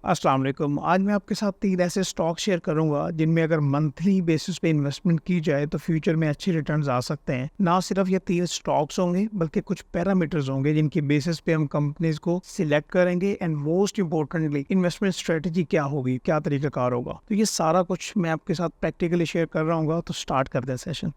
अस्सलाम वालेकुम। आज मैं आपके साथ 3 ऐसे स्टॉक शेयर करूँगा जिनमें अगर मंथली बेसिस पे इन्वेस्टमेंट की जाए तो फ्यूचर में अच्छे रिटर्न्स आ सकते हैं। ना सिर्फ ये 3 स्टॉक्स होंगे बल्कि कुछ पैरामीटर्स होंगे जिनकी बेसिस पे हम कंपनीज को सिलेक्ट करेंगे and most importantly investment strategy क्या होगी, क्या तरीकाकार होगा। तो ये सारा कुछ मैं आपके साथ प्रैक्टिकली शेयर कर रहा हूँ। तो स्टार्ट करते हैं सेशन।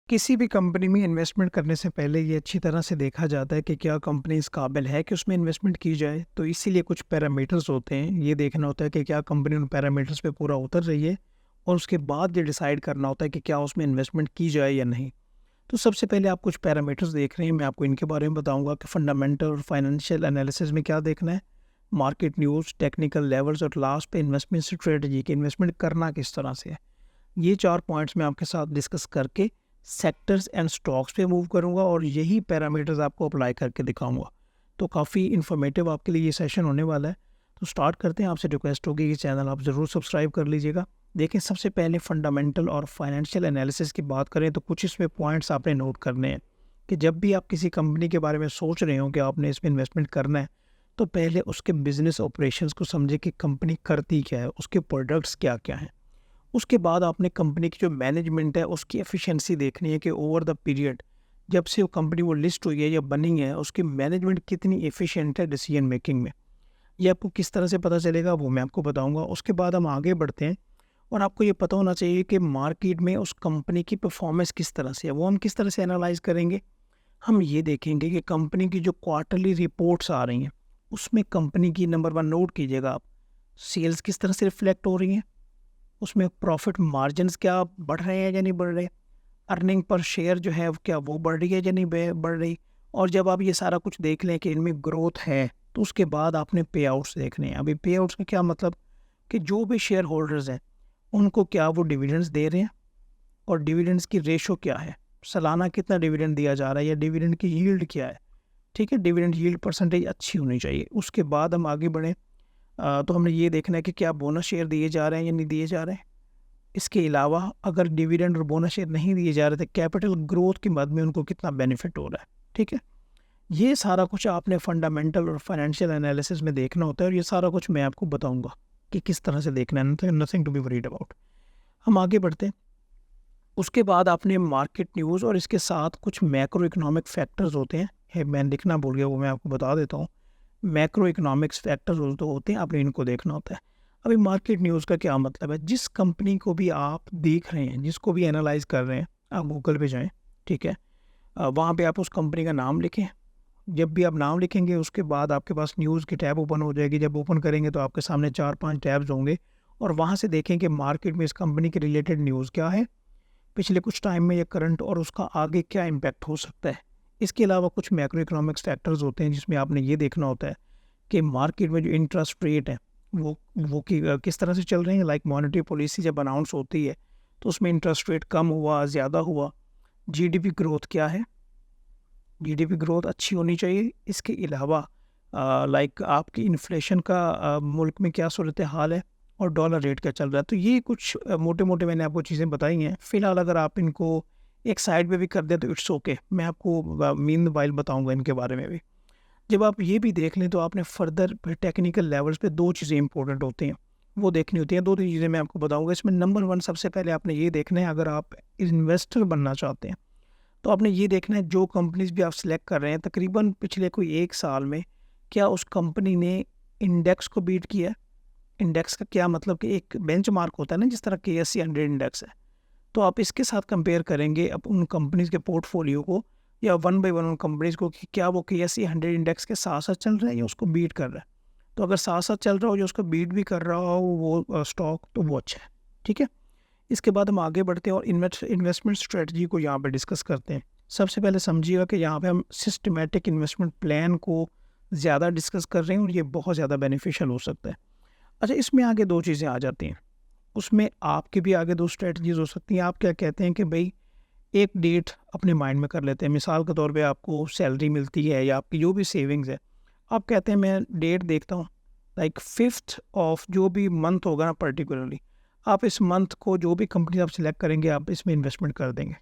किसी भी कंपनी में इन्वेस्टमेंट करने से पहले ये अच्छी तरह से देखा जाता है कि क्या कंपनी इस काबिल है कि उसमें इन्वेस्टमेंट की जाए। तो इसीलिए कुछ पैरामीटर्स होते हैं, ये देखना होता है कि क्या कंपनी उन पैरामीटर्स पे पूरा उतर रही है और उसके बाद ये डिसाइड करना होता है कि क्या उसमें इन्वेस्टमेंट की जाए या नहीं। तो सबसे पहले आप कुछ पैरामीटर्स देख रहे हैं, मैं आपको इनके बारे में बताऊंगा कि फंडामेंटल और फाइनेंशियल एनालिसिस में क्या देखना है, मार्केट न्यूज़, टेक्निकल लेवल्स और लास्ट पे इन्वेस्टमेंट स्ट्रेटजी कि इन्वेस्टमेंट करना किस तरह से है। ये 4 पॉइंट्स मैं आपके साथ डिस्कस करके सेक्टर्स एंड स्टॉक्स पे मूव करूँगा और यही पैरामीटर्स आपको अप्लाई करके दिखाऊँगा। तो काफ़ी इन्फॉर्मेटिव आपके लिए ये सेशन होने वाला है। तो स्टार्ट करते हैं। आपसे रिक्वेस्ट होगी कि चैनल आप ज़रूर सब्सक्राइब कर लीजिएगा। देखें, सबसे पहले फंडामेंटल और फाइनेंशियल एनालिसिस की बात करें तो कुछ इसमें पॉइंट्स आपने नोट करने हैं कि जब भी आप किसी कंपनी के बारे में सोच रहे हो कि आपने इसमें इन्वेस्टमेंट करना है, तो पहले उसके बिजनेस ऑपरेशंस को समझे कि कंपनी करती क्या है, उसके प्रोडक्ट्स क्या-क्या हैं। उसके बाद आपने कंपनी की जो मैनेजमेंट है उसकी एफिशिएंसी देखनी है कि ओवर द पीरियड जब से वो कंपनी वो लिस्ट हुई है या बनी है, उसकी मैनेजमेंट कितनी एफिशिएंट है डिसीजन मेकिंग में। ये आपको किस तरह से पता चलेगा वो मैं आपको बताऊंगा। उसके बाद हम आगे बढ़ते हैं और आपको ये पता होना चाहिए कि मार्केट में उस कंपनी की परफॉर्मेंस किस तरह से है। वो हम किस तरह से एनालाइज करेंगे, हम ये देखेंगे कि कंपनी की जो क्वार्टरली रिपोर्ट्स आ रही हैं उसमें कंपनी की नंबर 1 नोट कीजिएगा आप, सेल्स किस तरह से रिफ्लेक्ट हो रही हैं, उसमें प्रॉफिट मार्जिन्स क्या बढ़ रहे हैं या नहीं बढ़ रहे, अर्निंग पर शेयर जो है क्या वो बढ़ रही है या नहीं बढ़ रही। और जब आप ये सारा कुछ देख लें कि इनमें ग्रोथ है तो उसके बाद आपने पे आउट्स देखने हैं। अभी पे आउट्स का क्या मतलब कि जो भी शेयर होल्डर्स हैं उनको क्या वो डिविडेंड्स दे रहे हैं और डिविडेंड्स की रेशो क्या है, सालाना कितना डिविडेंड दिया जा रहा है या डिविडेंड की यील्ड क्या है। ठीक है, डिविडेंड यील्ड परसेंटेज अच्छी होनी चाहिए। उसके बाद हम आगे बढ़ें तो हमने ये देखना है कि क्या बोनस शेयर दिए जा रहे हैं या नहीं दिए जा रहे हैं। इसके अलावा अगर डिविडेंड और बोनस शेयर नहीं दिए जा रहे थे, कैपिटल ग्रोथ की मद में उनको कितना बेनिफिट हो रहा है। ठीक है, ये सारा कुछ आपने फंडामेंटल और फाइनेंशियल एनालिसिस में देखना होता है और ये सारा कुछ मैं आपको बताऊंगा कि किस तरह से देखना है। Nothing to be worried about. हम आगे बढ़ते हैं। उसके बाद आपने मार्केट न्यूज़ और इसके साथ कुछ मैक्रो इकोनॉमिक फैक्टर्स होते हैं, मैं लिखना भूल गया, वो मैं आपको बता देता हूँ। मैक्रो इकोनॉमिक्स फैक्टर्स तो होते हैं, आपने इनको देखना होता है। अभी मार्केट न्यूज़ का क्या मतलब है, जिस कंपनी को भी आप देख रहे हैं, जिसको भी एनालाइज कर रहे हैं, आप गूगल पे जाएं। ठीक है, वहाँ पे आप उस कंपनी का नाम लिखें। जब भी आप नाम लिखेंगे उसके बाद आपके पास न्यूज़ की टैब ओपन हो जाएगी। जब ओपन करेंगे तो आपके सामने 4-5 टैब्स होंगे और वहाँ से देखें कि मार्केट में इस कंपनी के रिलेटेड न्यूज़ क्या है, पिछले कुछ टाइम में, या करंट, और उसका आगे क्या इम्पैक्ट हो सकता है। इसके अलावा कुछ मैक्रो इकोनॉमिक्स फैक्टर्स होते हैं जिसमें आपने ये देखना होता है कि मार्केट में जो इंटरेस्ट रेट है वो किस तरह से चल रहे हैं। लाइक मॉनेटरी पॉलिसी जब अनाउंस होती है तो उसमें इंटरेस्ट रेट कम हुआ, ज़्यादा हुआ। जीडीपी ग्रोथ क्या है, जीडीपी ग्रोथ अच्छी होनी चाहिए। इसके अलावा लाइक आपकी इन्फ्लेशन का मुल्क में क्या सूरत हाल है और डॉलर रेट क्या चल रहा है। तो ये कुछ मोटे मोटे मैंने आपको चीज़ें बताई हैं। फ़िलहाल अगर आप इनको एक साइड पे भी कर दें तो इट्स ओके, मैं आपको मीन वाइल बताऊंगा इनके बारे में भी। जब आप ये भी देख लें तो आपने फर्दर टेक्निकल लेवल्स पे 2 चीज़ें इंपॉर्टेंट होती हैं, वो देखनी होती हैं। 2-3 चीज़ें मैं आपको बताऊंगा। इसमें नंबर 1 सबसे पहले आपने ये देखना है, अगर आप इन्वेस्टर बनना चाहते हैं तो आपने ये देखना है जो कंपनीज भी आप सिलेक्ट कर रहे हैं तकरीबन पिछले कोई 1 साल में क्या उस कंपनी ने इंडेक्स को बीट किया है। इंडेक्स का क्या मतलब कि एक बेंचमार्क होता है ना, जिस तरह KSE 100 इंडेक्स है, तो आप इसके साथ कंपेयर करेंगे अब उन कंपनीज के पोर्टफोलियो को या वन बाय वन उन कंपनीज को कि क्या वो KSE 100 इंडेक्स के साथ साथ चल रहा है या उसको बीट कर रहा है। तो अगर साथ साथ चल रहा हो, जो उसको बीट भी कर रहा हो वो स्टॉक, तो वो अच्छा है। ठीक है, इसके बाद हम आगे बढ़ते हैं और इन्वेस्टमेंट स्ट्रेटजी को यहाँ पे डिस्कस करते हैं। सबसे पहले समझिएगा कि यहाँ पे हम सिस्टमेटिक इन्वेस्टमेंट प्लान को ज़्यादा डिस्कस कर रहे हैं और ये बहुत ज़्यादा बेनिफिशियल हो सकता है। अच्छा, इसमें आगे 2 चीज़ें आ जाती हैं। उसमें आपके भी आगे 2 स्ट्रेटजीज़ हो सकती हैं। आप क्या कहते हैं कि भई एक डेट अपने माइंड में कर लेते हैं। मिसाल के तौर पे आपको सैलरी मिलती है या आपकी जो भी सेविंग्स है, आप कहते हैं मैं डेट देखता हूँ, लाइक 5th ऑफ जो भी मंथ होगा ना पर्टिकुलरली, आप इस मंथ को जो भी कंपनी आप सिलेक्ट करेंगे आप इसमें इन्वेस्टमेंट कर देंगे।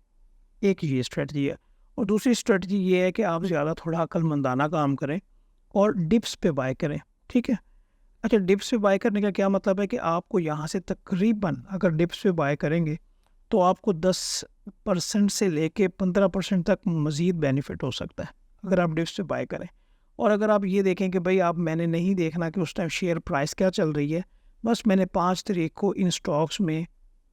एक ये स्ट्रेटजी है। और दूसरी स्ट्रेटजी ये है कि आप ज़्यादा थोड़ा अक्लमंदाना काम करें और डिप्स पे बाय करें, ठीक है। अच्छा, डिप्स पे बाय करने का क्या मतलब है कि आपको यहाँ से तकरीबन अगर डिप्स पे बाय करेंगे तो आपको 10% से लेके 15% तक मज़ीद बेनिफिट हो सकता है अगर आप डिप्स पे बाय करें। और अगर आप ये देखें कि भाई आप मैंने नहीं देखना कि उस टाइम शेयर प्राइस क्या चल रही है, बस मैंने 5 तारीख को इन स्टॉक्स में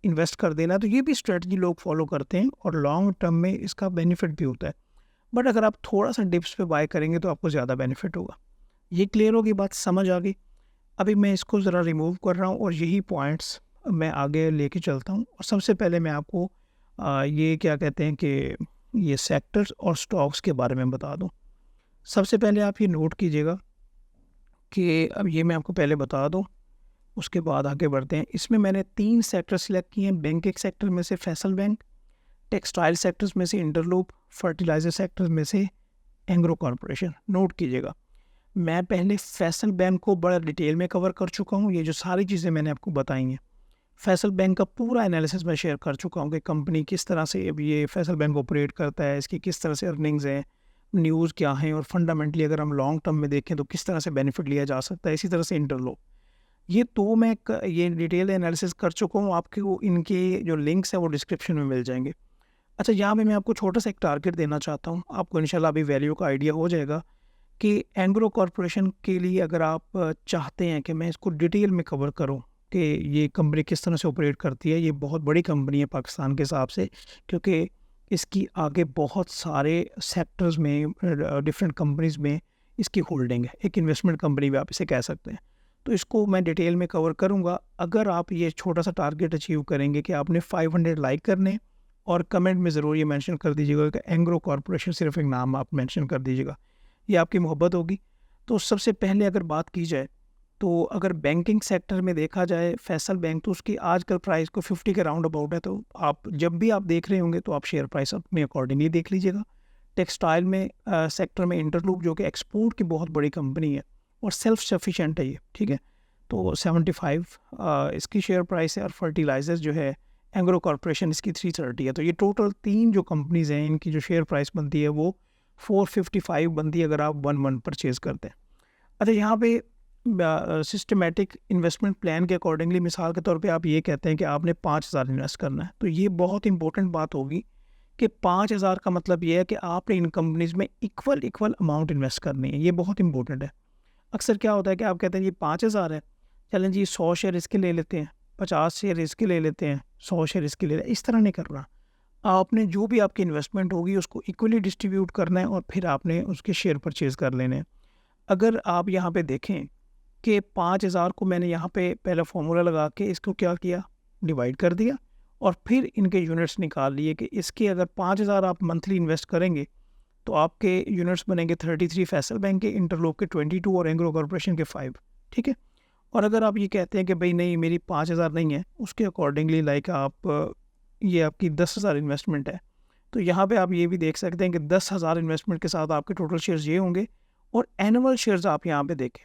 इन्वेस्ट कर देना, तो ये भी स्ट्रेटजी लोग फॉलो करते हैं और लॉन्ग टर्म में इसका बेनिफिट भी होता है। बट अगर आप थोड़ा सा डिप्स पे बाय करेंगे तो आपको ज़्यादा बेनिफिट होगा। ये क्लियर होगी बात, समझ आ गई? अभी मैं इसको ज़रा रिमूव कर रहा हूँ और यही पॉइंट्स मैं आगे लेके चलता हूँ। और सबसे पहले मैं आपको ये क्या कहते हैं कि ये सेक्टर्स और स्टॉक्स के बारे में बता दूँ। सबसे पहले आप ये नोट कीजिएगा कि अब ये मैं आपको पहले बता दूँ, उसके बाद आगे बढ़ते हैं। इसमें मैंने 3 सेक्टर सिलेक्ट किए हैं। बैंकिंग सेक्टर में से फैसल बैंक, टेक्सटाइल सेक्टर्स में से इंटरलूप, फर्टिलाइज़र सेक्टर्स में से एंग्रो कॉरपोरेशन। नोट कीजिएगा, मैं पहले फैसल बैंक को बड़ा डिटेल में कवर कर चुका हूँ। ये जो सारी चीज़ें मैंने आपको बताई हैं, फैसल बैंक का पूरा एनालिसिस मैं शेयर कर चुका हूँ कि कंपनी किस तरह से अब ये फैसल बैंक ऑपरेट करता है, इसकी किस तरह से अर्निंग्स हैं, न्यूज़ क्या हैं और फंडामेंटली अगर हम लॉन्ग टर्म में देखें तो किस तरह से बेनिफिट लिया जा सकता है। इसी तरह से इंटरलॉक, ये तो मैं ये डिटेल एनालिसिस कर चुका हूँ। आपको इनके जो लिंक्स हैं वो डिस्क्रिप्शन में मिल जाएंगे। अच्छा, यहाँ पे मैं आपको छोटा सा एक टारगेट देना चाहता हूँ। आपको इंशाल्लाह अभी वैल्यू का आइडिया हो जाएगा कि एंग्रो कॉरपोरेशन के लिए अगर आप चाहते हैं कि मैं इसको डिटेल में कवर करूं कि ये कंपनी किस तरह से ऑपरेट करती है, ये बहुत बड़ी कंपनी है पाकिस्तान के हिसाब से, क्योंकि इसकी आगे बहुत सारे सेक्टर्स में डिफरेंट कंपनीज में इसकी होल्डिंग है। एक इन्वेस्टमेंट कंपनी भी आप इसे कह सकते हैं। तो इसको मैं डिटेल में कवर करूँगा। अगर आप ये छोटा सा टारगेट अचीव करेंगे कि आपने 500 लाइक करने और कमेंट में ज़रूर ये मेंशन कर दीजिएगा कि एंग्रो कॉरपोरेशन, सिर्फ एक नाम आप मेंशन कर दीजिएगा, ये आपकी मोहब्बत होगी। तो सबसे पहले अगर बात की जाए तो अगर बैंकिंग सेक्टर में देखा जाए फैसल बैंक, तो उसकी आजकल प्राइस को 50 के राउंड अबाउट है। तो आप जब भी आप देख रहे होंगे तो आप शेयर प्राइस अपने अकॉर्डिंगली देख लीजिएगा। टेक्सटाइल में सेक्टर में इंटरलूप, जो कि एक्सपोर्ट की बहुत बड़ी कंपनी है और सेल्फ सफिशेंट है ये, ठीक है, तो 75 इसकी शेयर प्राइस है। और फर्टिलाइजर्स जो है एंग्रो कॉरपोरेशन, इसकी 330 है। तो ये टोटल 3 जो कंपनीज़ हैं इनकी जो शेयर प्राइस बनती है वो 455 बनती है अगर आप 1 परचेज़ करते हैं। अच्छा, यहाँ पे सिस्टमेटिक इन्वेस्टमेंट प्लान के अकॉर्डिंगली मिसाल के तौर पे आप ये कहते हैं कि आपने 5,000 इन्वेस्ट करना है, तो ये बहुत इंपॉर्टेंट बात होगी कि 5,000 का मतलब ये है कि आपने इन कंपनीज़ में इक्वल अमाउंट इन्वेस्ट करनी है। ये बहुत इंपॉर्टेंट है। अक्सर क्या होता है कि आप कहते हैं जी 5,000 है, चलें जी 100 शेयर इसके ले लेते हैं, 50 शेयर इसके ले लेते हैं, 100 शेयर इसके ले लेते हैं। इस तरह नहीं करना। आपने जो भी आपकी इन्वेस्टमेंट होगी उसको इक्वली डिस्ट्रीब्यूट करना है और फिर आपने उसके शेयर परचेज़ कर लेने हैं। अगर आप यहाँ पे देखें कि 5,000 को मैंने यहाँ पे पहला फार्मूला लगा के इसको क्या किया, डिवाइड कर दिया और फिर इनके यूनिट्स निकाल लिए कि इसके अगर 5,000 आप मंथली इन्वेस्ट करेंगे तो आपके यूनिट्स बनेंगे 33 फैसल बैंक के, इंटरलोक के 22 और एंग्रो कॉरपोरेशन के 5, ठीक है। और अगर आप ये कहते हैं कि भाई नहीं मेरी 5,000 नहीं है, उसके अकॉर्डिंगली लाइक आप ये आपकी 10,000 इन्वेस्टमेंट है, तो यहाँ पे आप ये भी देख सकते हैं कि 10,000 इन्वेस्टमेंट के साथ आपके टोटल शेयर्स ये होंगे। और एनुअल शेयर्स आप यहाँ पे देखें,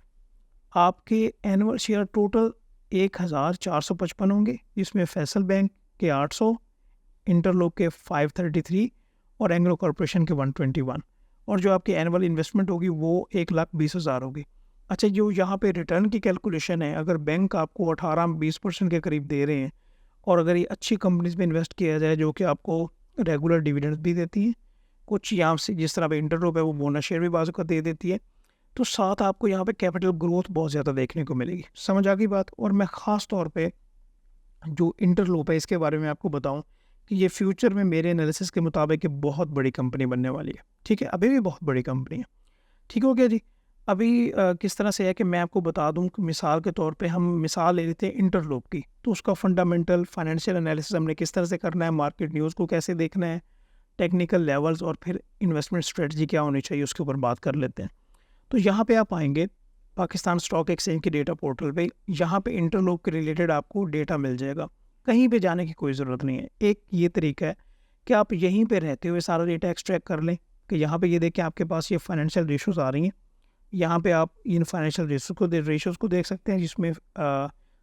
आपके एनुअल शेयर टोटल 1,455 होंगे, जिसमें फैसल बैंक के 800, इंटरलोक के 533 और एंग्लो कॉरपोरेशन के 121। और जो आपकी एनुअल इन्वेस्टमेंट होगी वो 1,20,000 होगी। अच्छा, जो यहाँ पे रिटर्न की कैलकुलेशन है, अगर बैंक आपको 18-20% के करीब दे रहे हैं और अगर ये अच्छी कंपनीज में इन्वेस्ट किया जाए जो कि आपको रेगुलर डिविडेंड्स भी देती हैं, कुछ यहाँ से जिस तरह पे इंटरलूप है वो बोनस शेयर भी बाजू का दे देती है, तो साथ आपको यहाँ पे कैपिटल ग्रोथ बहुत ज़्यादा देखने को मिलेगी। समझ आ गई बात? और मैं ख़ास तौर पे जो इंटरलूप है इसके बारे में आपको बताऊं कि ये फ्यूचर में मेरे एनालिसिस के मुताबिक एक बहुत बड़ी कंपनी बनने वाली है, ठीक है, अभी भी बहुत बड़ी कंपनी है। ठीक हो गया जी। अभी किस तरह से है कि मैं आपको बता दूं कि मिसाल के तौर पे हम मिसाल ले लेते हैं इंटरलूप की, तो उसका फंडामेंटल फाइनेंशियल एनालिसिस हमने किस तरह से करना है, मार्केट न्यूज़ को कैसे देखना है, टेक्निकल लेवल्स और फिर इन्वेस्टमेंट स्ट्रेटजी क्या होनी चाहिए उसके ऊपर बात कर लेते हैं। तो यहाँ पे आप आएंगे पाकिस्तान स्टॉक एक्सचेंज के डेटा पोर्टल पे, यहाँ पे इंटरलूप के रिलेटेड आपको डेटा मिल जाएगा, कहीं पे जाने की कोई ज़रूरत नहीं है। एक ये तरीका है कि आप यहीं पे रहते हुए सारा डेटा एक्सट्रैक्ट कर लें कि यहाँ पे ये देखें आपके पास ये फाइनेंशियल रेशोज़ आ रही हैं, यहाँ पे आप इन फाइनेंशियल रेशोज़ को देख सकते हैं जिसमें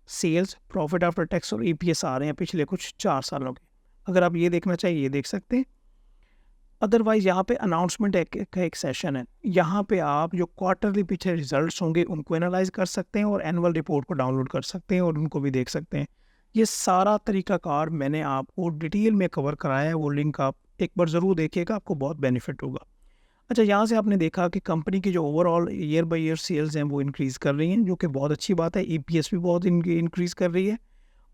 सेल्स, प्रॉफिट आफ्टर टैक्स और EPS आ रहे हैं पिछले कुछ 4 सालों के। अगर आप ये देखना चाहिए ये देख सकते हैं। अदरवाइज़ यहाँ पे अनाउंसमेंट का एक सेशन है। यहाँ पे आप जो क्वार्टरली पीछे रिजल्ट्स होंगे उनको एनालाइज़ कर सकते हैं और एनुअल रिपोर्ट को डाउनलोड कर सकते हैं और उनको भी देख सकते हैं। ये सारा तरीकाकार मैंने आपको डिटेल में कवर कराया है, वो लिंक आप एक बार ज़रूर देखिएगा, आपको बहुत बेनिफिट होगा। अच्छा, यहाँ से आपने देखा कि कंपनी की जो overall year by year sales हैं वो इंक्रीज़ कर रही हैं, जो कि बहुत अच्छी बात है। ईपीएस भी बहुत इंक्रीज़ कर रही है।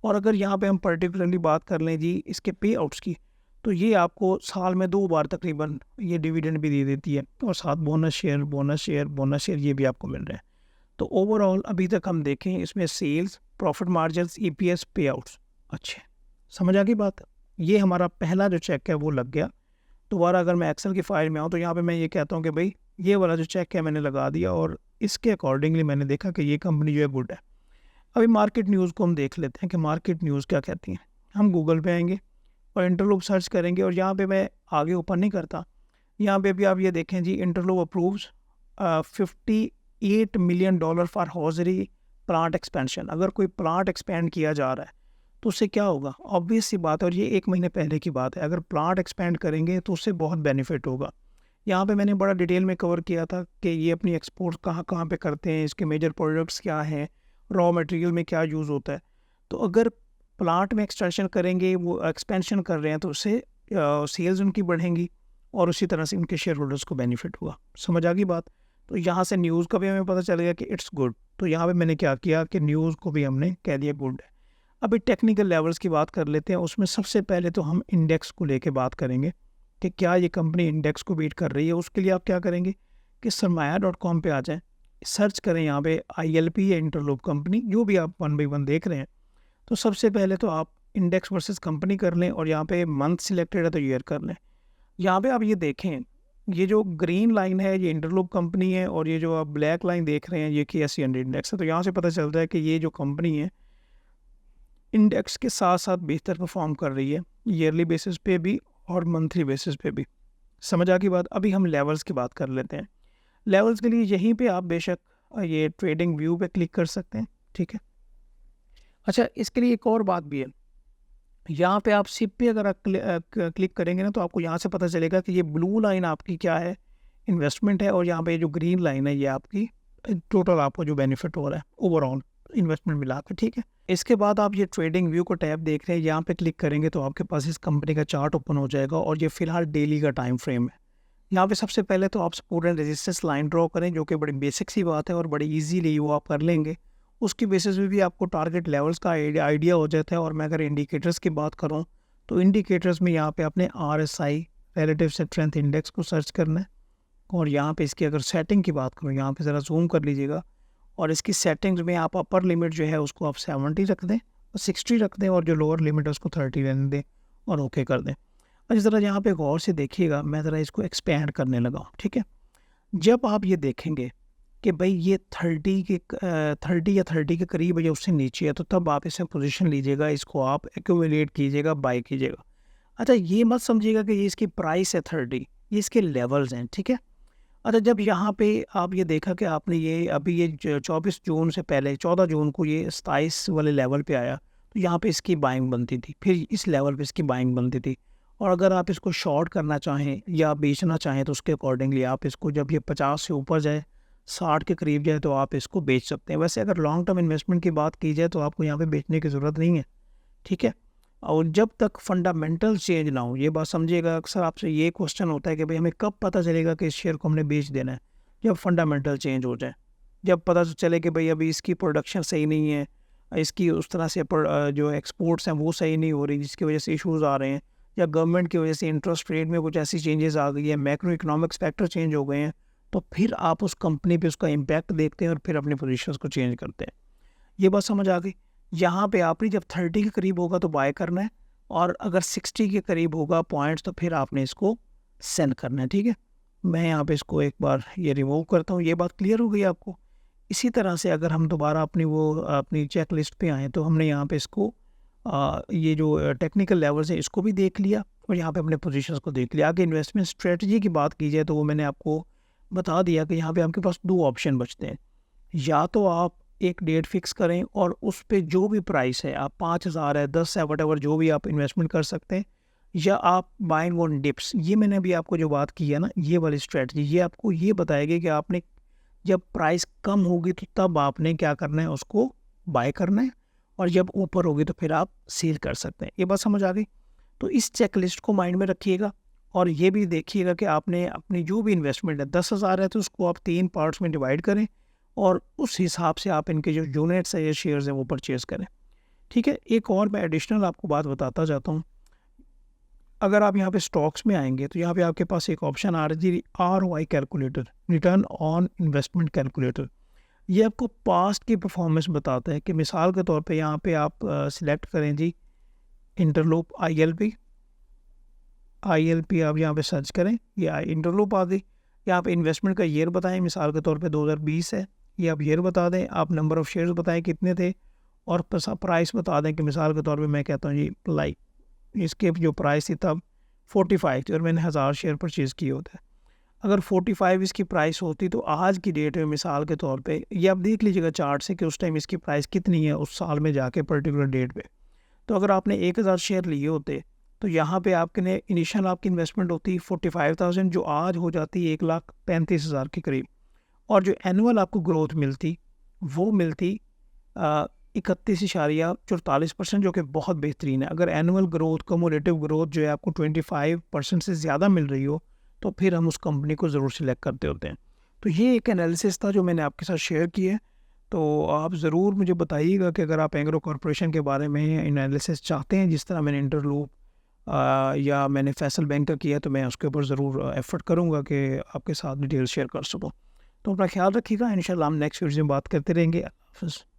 और अगर यहाँ पे हम पर्टिकुलरली बात कर लें जी इसके पे आउट्स की, तो ये आपको साल में 2 बार तकरीबन ये डिविडेंड भी दे देती है और साथ बोनस शेयर ये भी आपको मिल रहा है। तो ओवरऑल अभी तक हम देखें इसमें सेल्स, प्रॉफिट मार्जिन्स, ईपीएस, पे आउट्स अच्छे। समझ आ गई बात? ये हमारा पहला जो चेक है वो लग गया। दोबारा अगर मैं एक्सेल की फाइल में आऊँ तो यहाँ पे मैं ये कहता हूँ कि भाई ये वाला जो चेक है मैंने लगा दिया और इसके अकॉर्डिंगली मैंने देखा कि ये कंपनी जो है गुड है। अभी मार्केट न्यूज़ को हम देख लेते हैं कि मार्केट न्यूज़ क्या कहती हैं। हम गूगल पे आएंगे और इंटरलोप सर्च करेंगे और यहाँ पे मैं आगे ऊपर नहीं करता, यहाँ पे भी आप ये देखें जी, Interloop approves $58 million for hosiery plant expansion. अगर कोई प्लांट एक्सपेंड किया जा रहा है तो उससे क्या होगा, ऑब्वियस सी बात है, और ये 1 महीने पहले की बात है। अगर प्लांट एक्सपेंड करेंगे तो उससे बहुत बेनिफिट होगा। यहाँ पे मैंने बड़ा डिटेल में कवर किया था कि ये अपनी एक्सपोर्ट कहाँ कहाँ पे करते हैं, इसके मेजर प्रोडक्ट्स क्या हैं, रॉ मटेरियल में क्या यूज़ होता है। तो अगर प्लांट में एक्सटेंशन करेंगे, वो एक्सपेंशन कर रहे हैं, तो उससे सेल्स उनकी बढ़ेंगी और उसी तरह से उनके शेयर होल्डर्स को बेनिफिट होगा। समझ आ गई बात? तो यहाँ से न्यूज़ का भी हमें पता चल गया कि इट्स गुड। तो यहाँ पे मैंने क्या किया कि न्यूज़ को भी हमने कह दिया गुड है। अभी टेक्निकल लेवल्स की बात कर लेते हैं। उसमें सबसे पहले तो हम इंडेक्स को लेके बात करेंगे कि क्या ये कंपनी इंडेक्स को बीट कर रही है। उसके लिए आप क्या करेंगे कि सरमाया.com पे आ जाएं, सर्च करें यहाँ पे ILP या इंटरलोप कंपनी, जो भी आप 1 बाय 1 देख रहे हैं। तो सबसे पहले तो आप इंडेक्स वर्सेस कंपनी कर लें और यहाँ पे मंथ सिलेक्टेड है तो ईयर कर लें। यहाँ पे आप ये देखें, ये जो ग्रीन लाइन है ये इंटरलोप कंपनी है और ये जो आप ब्लैक लाइन देख रहे हैं ये KSE 100 इंडेक्स है। तो यहाँ से पता चलता है कि ये जो कंपनी है इंडेक्स के साथ साथ बेहतर परफॉर्म कर रही है, ईयरली बेसिस पे भी और मंथली बेसिस पे भी। समझ आ गई बात? अभी हम लेवल्स की बात कर लेते हैं। लेवल्स के लिए यहीं पे आप बेशक ये ट्रेडिंग व्यू पे क्लिक कर सकते हैं, ठीक है। अच्छा, इसके लिए एक और बात भी है। यहाँ पे आप सिप पे अगर आप क्लिक करेंगे ना तो आपको यहाँ से पता चलेगा कि ये ब्लू लाइन आपकी क्या है, इन्वेस्टमेंट है, और यहाँ पे जो ग्रीन लाइन है ये आपकी टोटल आपको जो बेनिफिट हो रहा है ओवरऑल इन्वेस्टमेंट मिला के, ठीक है। इसके बाद आप ये ट्रेडिंग व्यू को टैब देख रहे हैं, यहाँ पे क्लिक करेंगे तो आपके पास इस कंपनी का चार्ट ओपन हो जाएगा और ये फिलहाल डेली का टाइम फ्रेम है। यहाँ पे सबसे पहले तो आप support and resistance line draw करें, जो कि बड़ी बेसिक सी बात है और बड़ी इजीली वो आप कर लेंगे। उसकी बेसिस पे भी आपको टारगेट लेवल्स का आइडिया हो जाता है। और मैं अगर इंडिकेटर्स की बात करूँ तो इंडिकेटर्स में यहाँ पे अपने RSI रिलेटिव स्ट्रेंथ इंडेक्स को सर्च करना है और यहाँ पे इसकी अगर सेटिंग की बात करूँ, यहाँ पे ज़रा जूम कर लीजिएगा और इसकी सेटिंग्स में आप अपर लिमिट जो है उसको आप 70 रख दें और 60 रख दें और जो लोअर लिमिट है उसको 30 रहने दें और ओके कर दें। अच्छा, ज़रा यहाँ पे गौर से देखिएगा, मैं ज़रा इसको एक्सपेंड करने लगा हूँ, ठीक है। जब आप ये देखेंगे कि भाई ये 30 या 30 के करीब है या उससे नीचे है, तो तब आप इसे पोजीशन लीजिएगा, इसको आप एक्यूमुलेट कीजिएगा, बाय कीजिएगा। अच्छा, ये मत समझिएगा कि ये इसकी प्राइस है 30, ये इसके लेवल्स हैं, ठीक है। अच्छा, जब यहाँ पे आप ये देखा कि आपने ये अभी ये 24 जून से पहले 14 जून को ये 27 वाले लेवल पे आया, तो यहाँ पे इसकी बाइंग बनती थी, फिर इस लेवल पे इसकी बाइंग बनती थी। और अगर आप इसको शॉर्ट करना चाहें या बेचना चाहें तो उसके अकॉर्डिंगली आप इसको, जब ये 50 से ऊपर जाए, 60 के करीब जाए, तो आप इसको बेच सकते हैं। वैसे अगर लॉन्ग टर्म इन्वेस्टमेंट की बात की जाए तो आपको यहाँ पे बेचने की ज़रूरत नहीं है, ठीक है। और जब तक फंडामेंटल चेंज ना हो, ये बात समझिएगा, अक्सर आपसे ये क्वेश्चन होता है कि भाई हमें कब पता चलेगा कि इस शेयर को हमने बेच देना है। जब फंडामेंटल चेंज हो जाए, जब पता चले कि भाई अभी इसकी प्रोडक्शन सही नहीं है, इसकी उस तरह से जो एक्सपोर्ट्स हैं वो सही नहीं हो रही, जिसकी वजह से इशूज़ आ रहे हैं, या गवर्नमेंट की वजह से इंटरेस्ट रेट में कुछ ऐसी चेंजेस आ गई है, मैक्रो इकोनॉमिक्स फैक्टर चेंज हो गए हैं, तो फिर आप उस कंपनी पे उसका इम्पैक्ट देखते हैं और फिर अपनी पोजीशंस को चेंज करते हैं। ये बात समझ आ गई? यहाँ पे आपने जब 30 के करीब होगा तो बाय करना है और अगर 60 के करीब होगा पॉइंट्स तो फिर आपने इसको सेल करना है, ठीक है। मैं यहाँ पे इसको एक बार ये रिमूव करता हूँ। ये बात क्लियर हो गई आपको? इसी तरह से अगर हम दोबारा अपनी चेक लिस्ट पे आएँ तो हमने यहाँ पे इसको ये जो टेक्निकल लेवल्स है इसको भी देख लिया और यहाँ पे अपने पोजीशंस को देख लिया। आगे इन्वेस्टमेंट स्ट्रेटजी की बात की जाए तो वो मैंने आपको बता दिया कि यहाँ पे आपके पास 2 ऑप्शन बचते हैं। या तो आप एक डेट फिक्स करें और उस पे जो भी प्राइस है, आप 5000 है, 10 है, वट जो भी आप इन्वेस्टमेंट कर सकते हैं। या आप बाइंग ऑन डिप्स, ये मैंने अभी आपको जो बात की है ना, ये वाली स्ट्रेटजी ये आपको ये बताएगी कि आपने जब प्राइस कम होगी तो तब आपने क्या करना है, उसको बाय करना है, और जब ऊपर होगी तो फिर आप सेल कर सकते हैं। ये बात समझ आ गई? तो इस चेकलिस्ट को माइंड में रखिएगा, और ये भी देखिएगा कि आपने अपनी जो भी इन्वेस्टमेंट है 10,000 है तो उसको आप 3 पार्ट्स में डिवाइड करें, और उस हिसाब से आप इनके जो यूनिट्स है या शेयर्स हैं वो परचेज़ करें। ठीक है? एक और मैं एडिशनल आपको बात बताता जाता हूँ। अगर आप यहाँ पे स्टॉक्स में आएँगे तो यहाँ पे आपके पास एक ऑप्शन आ रहा है जी, ROI calculator, return on investment calculator. ये आपको पास्ट की परफॉर्मेंस बताता है कि मिसाल के तौर पे यहाँ पे आप सिलेक्ट करें जी इंटरलोप आईएलपी। आईएलपी आप यहाँ पे सर्च करें, ये इंटरलोप आ गई। यहाँ पे इन्वेस्टमेंट का ईयर बताएं, मिसाल के तौर पे 2020 है, ये आप ईयर बता दें। आप नंबर ऑफ़ शेयर्स बताएं कितने थे, और प्राइस बता दें कि मिसाल के तौर पे मैं कहता हूँ जी लाइक इसके जो प्राइस थी तब 45 थी और मैंने 1000 शेयर परचेज़ किए होते हैं। अगर 45 इसकी प्राइस होती तो आज की डेट में मिसाल के तौर पे ये आप देख लीजिएगा चार्ट से कि उस टाइम इसकी प्राइस कितनी है उस साल में जाके पर्टिकुलर डेट पे। तो अगर आपने 1000 शेयर लिए होते तो यहाँ पे आपके इनिशियल आपकी इन्वेस्टमेंट होती 45,000, जो आज हो जाती 1,35,000 के करीब, और जो एनुअल आपको ग्रोथ मिलती वो मिलती 31.44%, जो कि बहुत बेहतरीन है। अगर एनुअल ग्रोथ कम्युलेटिव ग्रोथ जो है आपको 25% से ज़्यादा मिल रही हो तो फिर हम उस कंपनी को ज़रूर सिलेक्ट करते होते हैं। तो ये एक एनालिसिस था जो मैंने आपके साथ शेयर किया है। तो आप ज़रूर मुझे बताइएगा कि अगर आप एंग्रो कॉरपोरेशन के बारे में एनालिसिस चाहते हैं, जिस तरह मैंने इंटरलूप या मैंने फैसल बैंक का किया, तो मैं उसके ऊपर ज़रूर एफ़र्ट करूँगा कि आपके साथ डिटेल शेयर कर सकूँ। तो अपना ख्याल रखिएगा, इंशाल्लाह हम नेक्स्ट वीडियो में बात करते रहेंगे। अल्लाह हाफ़िज़।